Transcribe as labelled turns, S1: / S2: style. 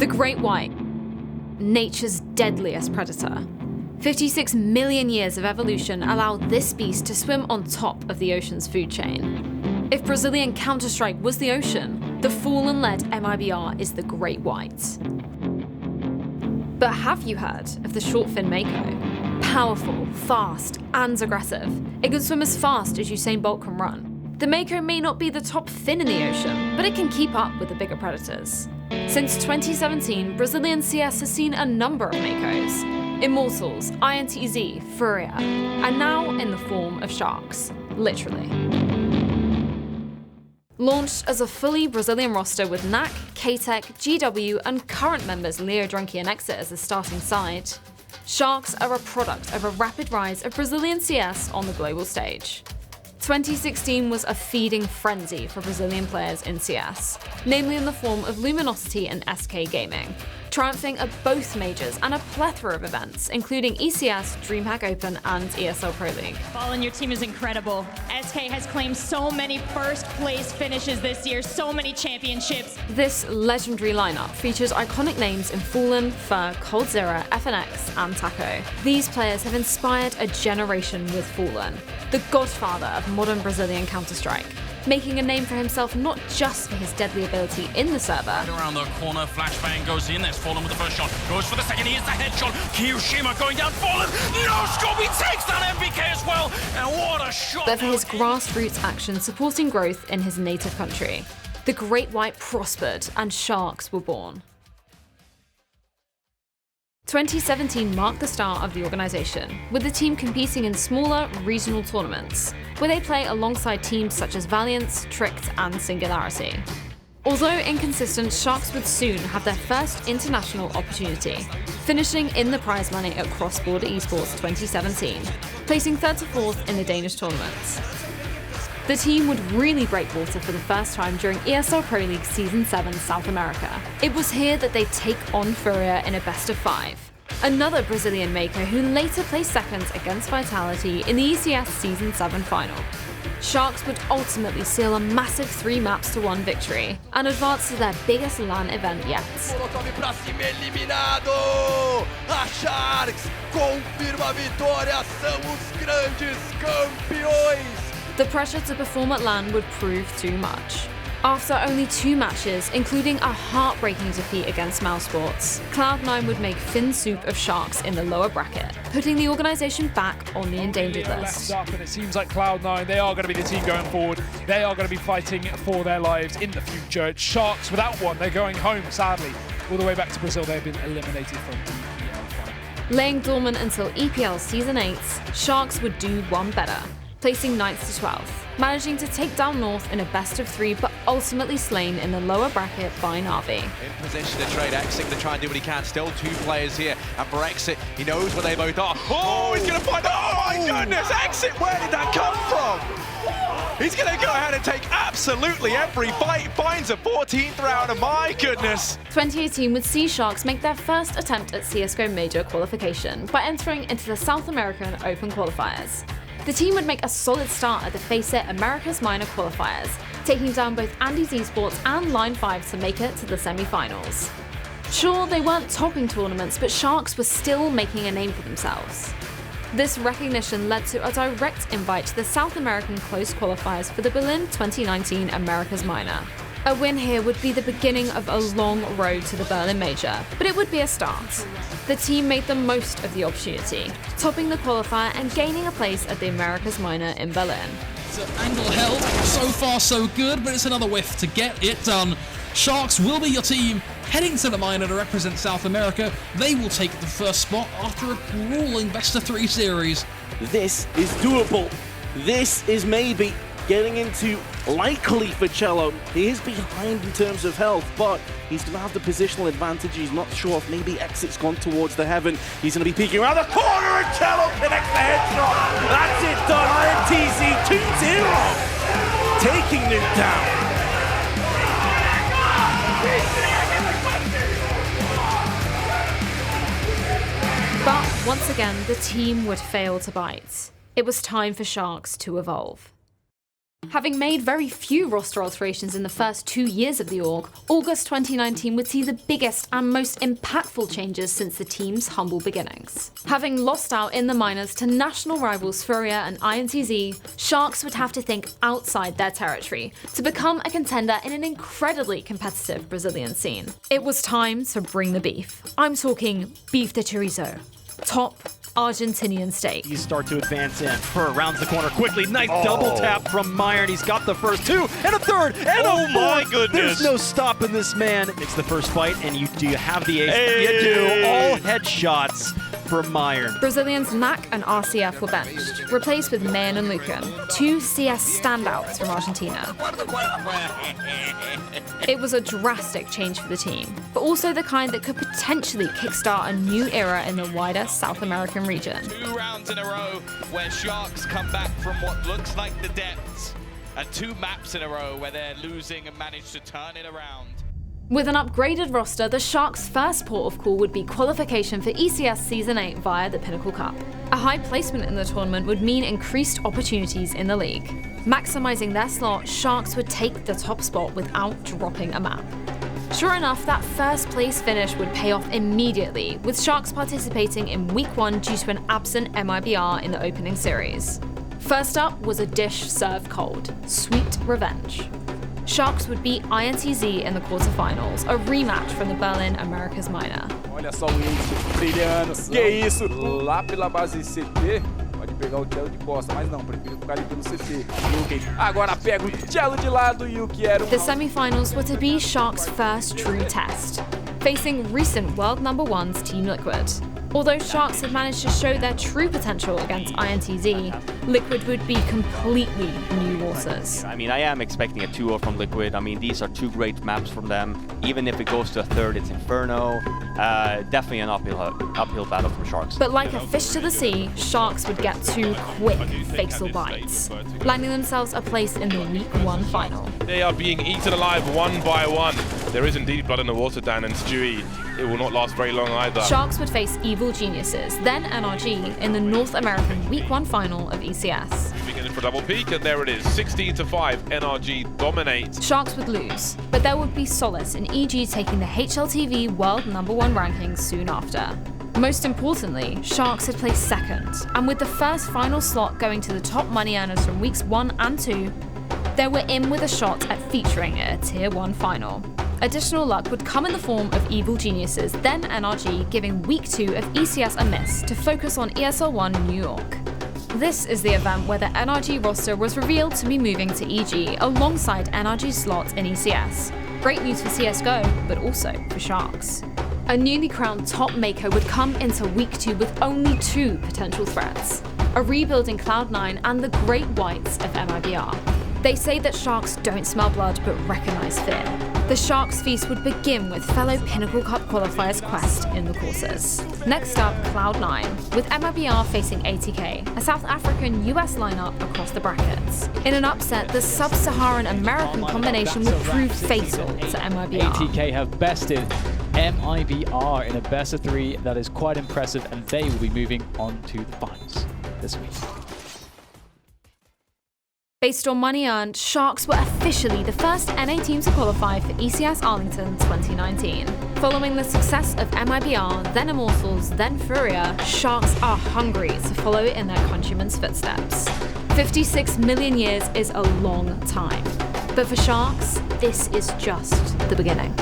S1: The great white, nature's deadliest predator. 56 million years of evolution allowed this beast to swim on top of the ocean's food chain. If Brazilian Counter-Strike was the ocean, the fallen-led MIBR is the great white. But have you heard of the short-fin mako? Powerful, fast, and aggressive. It can swim as fast as Usain Bolt can run. The mako may not be the top fin in the ocean, but it can keep up with the bigger predators. Since 2017, Brazilian CS has seen a number of makos. Immortals, INTZ, Furia, and now in the form of sharks, literally. Launched as a fully Brazilian roster with NAC, K-Tech, GW, and current members Leo Drunky and ECS as the starting side, Sharks are a product of a rapid rise of Brazilian CS on the global stage. 2016 was a feeding frenzy for Brazilian players in CS, namely in the form of Luminosity and SK Gaming, triumphing at both majors and a plethora of events, including ECS, DreamHack Open, and ESL Pro League.
S2: Fallen, your team is incredible. SK has claimed so many first place finishes this year, so many championships.
S1: This legendary lineup features iconic names in Fallen, Fur, coldzera, FNX, and Taco. These players have inspired a generation with Fallen, the godfather of modern Brazilian Counter-Strike, making a name for himself not just for his deadly ability in the server.
S3: Right around the corner, flashbang goes in, there's Fallen with the first shot, goes for the second, he hits the headshot, Kiyoshima going down, Fallen, no scope, he takes that MPK as well, and what a shot!
S1: But for his grassroots action supporting growth in his native country, the Great White prospered and Sharks were born. 2017 marked the start of the organisation, with the team competing in smaller, regional tournaments, where they play alongside teams such as Valiance, Tricked, and Singularity. Although inconsistent, Sharks would soon have their first international opportunity, finishing in the prize money at Cross Border Esports 2017, placing 3rd to 4th in the Danish tournaments. The team would really break water for the first time during ESL Pro League Season 7 South America. It was here that they'd take on Furia in a best-of-5, another Brazilian maker who later placed second against Vitality in the ECS Season 7 final. Sharks would ultimately seal a massive 3-1 victory and advance to their biggest LAN event yet. The pressure to perform at LAN would prove too much. After only 2 matches, including a heartbreaking defeat against Mousesports, Cloud9 would make fin soup of Sharks in the lower bracket, putting the organisation back on the endangered list.
S4: And it seems like Cloud9, they are going to be the team going forward. They are going to be fighting for their lives in the future. Sharks, without one, they're going home, sadly. All the way back to Brazil, they've been eliminated from the EPL final.
S1: Laying dormant until EPL Season 8, Sharks would do one better, placing 9th to 12th, managing to take down North in a best-of-3, but ultimately slain in the lower bracket by Na'Vi.
S5: In position to trade ECS to try and do what he can. Still 2 players here, and for ECS, he knows where they both are. Oh, he's going to find... Oh my goodness, ECS, where did that come from? He's going to go ahead and take absolutely every fight, finds a 14th round, my goodness.
S1: 2018 would see Sharks make their first attempt at CSGO Major qualification by entering into the South American Open qualifiers. The team would make a solid start at the FACEIT America's Minor qualifiers, taking down both Andy's Esports and Line 5 to make it to the semi-finals. Sure, they weren't topping tournaments, but Sharks were still making a name for themselves. This recognition led to a direct invite to the South American closed qualifiers for the Berlin 2019 America's Minor. A win here would be the beginning of a long road to the Berlin Major, but it would be a start. The team made the most of the opportunity, topping the qualifier and gaining a place at the America's Minor in Berlin.
S6: So angle held, so far so good, but it's another whiff to get it done. Sharks will be your team heading to the minor to represent South America. They will take the first spot after a grueling best-of-3 series.
S7: This is doable. This is maybe getting into likely for Cello. He is behind in terms of health, but he's going to have the positional advantage. He's not sure if maybe Exit's gone towards the heaven. He's going to be peeking around the corner, and Cello connects the headshot. That's it done. INTZ 2-0, taking Nuke down.
S1: But once again, the team would fail to bite. It was time for Sharks to evolve. Having made very few roster alterations in the first 2 years of the org, August 2019 would see the biggest and most impactful changes since the team's humble beginnings. Having lost out in the minors to national rivals Furia and INTZ, Sharks would have to think outside their territory to become a contender in an incredibly competitive Brazilian scene. It was time to bring the beef. I'm talking beef de chorizo. Top Argentinian steak.
S8: You start to advance in. Fur rounds the corner quickly. Nice double tap from Meyer, and he's got the first two, and a third, and a fourth.
S9: Goodness.
S8: There's no stopping this man. It's the first fight, and you have the ace. Hey. You do. All headshots for Meyer.
S1: Brazilians NAC and RCF were benched, replaced with Mayan and Lucan, 2 CS standouts from Argentina. It was a drastic change for the team, but also the kind that could potentially kickstart a new era in the wider South American region.
S3: 2 rounds in a row where Sharks come back from what looks like the depths, and 2 maps in a row where they're losing and manage to turn it around.
S1: With an upgraded roster, the Sharks' first port of call would be qualification for ECS Season 8 via the Pinnacle Cup. A high placement in the tournament would mean increased opportunities in the league. Maximizing their slot, Sharks would take the top spot without dropping a map. Sure enough, that first place finish would pay off immediately, with Sharks participating in Week 1 due to an absent MIBR in the opening series. First up was a dish served cold: sweet revenge. Sharks would beat INTZ in the quarterfinals, a rematch from the Berlin Americas Minor.
S10: Olha só o Ace brilhando. Que isso? Lá pela base CT, pode pegar o Cello de costa, mas não, prefiro ficar ali pelo CT. Yuki agora pega o Cello de lado e o que era
S1: The semi-finals were to be Sharks' first true test, facing recent world #1s Team Liquid. Although Sharks had managed to show their true potential against INTZ, Liquid would be completely new waters.
S11: I mean, I am expecting a 2-0 from Liquid. I mean, these are 2 great maps from them. Even if it goes to a third, it's Inferno. Definitely an uphill battle from Sharks.
S1: But like a fish to the sea, Sharks would get 2 quick facial bites, landing themselves a place in the Week 1 final.
S9: They are being eaten alive one by one. There is indeed blood in the water, Dan, and Stewie, it will not last very long either.
S1: Sharks would face Evil Geniuses, then NRG, in the North American Week 1 final of ECS.
S9: Moving in for double peak, and there it is, 16-5, NRG dominates.
S1: Sharks would lose, but there would be solace in EG taking the HLTV World #1 rankings soon after. Most importantly, Sharks had placed second, and with the first final slot going to the top money earners from Weeks 1 and 2, they were in with a shot at featuring a Tier 1 final. Additional luck would come in the form of Evil Geniuses, then NRG giving Week 2 of ECS a miss to focus on ESL1 New York. This is the event where the NRG roster was revealed to be moving to EG alongside NRG's slot in ECS. Great news for CSGO, but also for Sharks. A newly crowned top maker would come into Week 2 with only 2 potential threats: a rebuilding Cloud9 and the Great Whites of MIBR. They say that Sharks don't smell blood but recognize fear. The Sharks' feast would begin with fellow Pinnacle Cup qualifiers Quest in the quarters. Next up, Cloud9, with MIBR facing ATK, a South African-US lineup across the brackets. In an upset, the Sub-Saharan American combination would prove fatal to MIBR.
S12: ATK have bested MIBR in a best of 3 that is quite impressive, and they will be moving on to the finals this week.
S1: Based on money earned, Sharks were officially the first NA team to qualify for ECS Arlington 2019. Following the success of MIBR, then Immortals, then Furia, Sharks are hungry to follow in their countrymen's footsteps. 56 million years is a long time. But for Sharks, this is just the beginning.